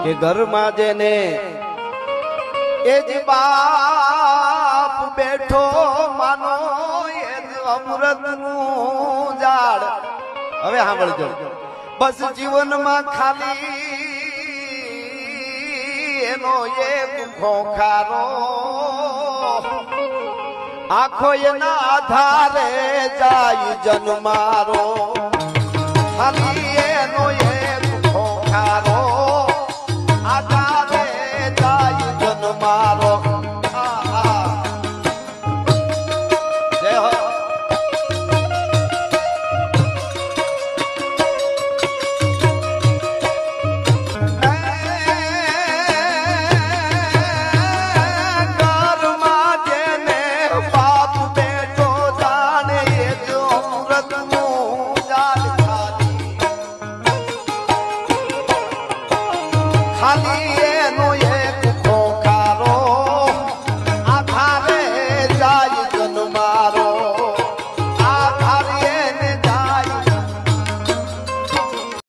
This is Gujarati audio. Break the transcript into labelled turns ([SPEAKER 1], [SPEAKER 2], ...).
[SPEAKER 1] કે ઘરમાં જેને એ જ બાપ બેઠો માનો એ જ અમૃતનું ઝાડ. હવે સાંભળજો, બસ જીવનમાં ખાલી એનો એક ખોખારો, આખો એના આધારે જાય જન્મારો. ખાલી એનો એક ખોખારો, આધારે જાય જન્મારો. જય હો. ખાલી એનો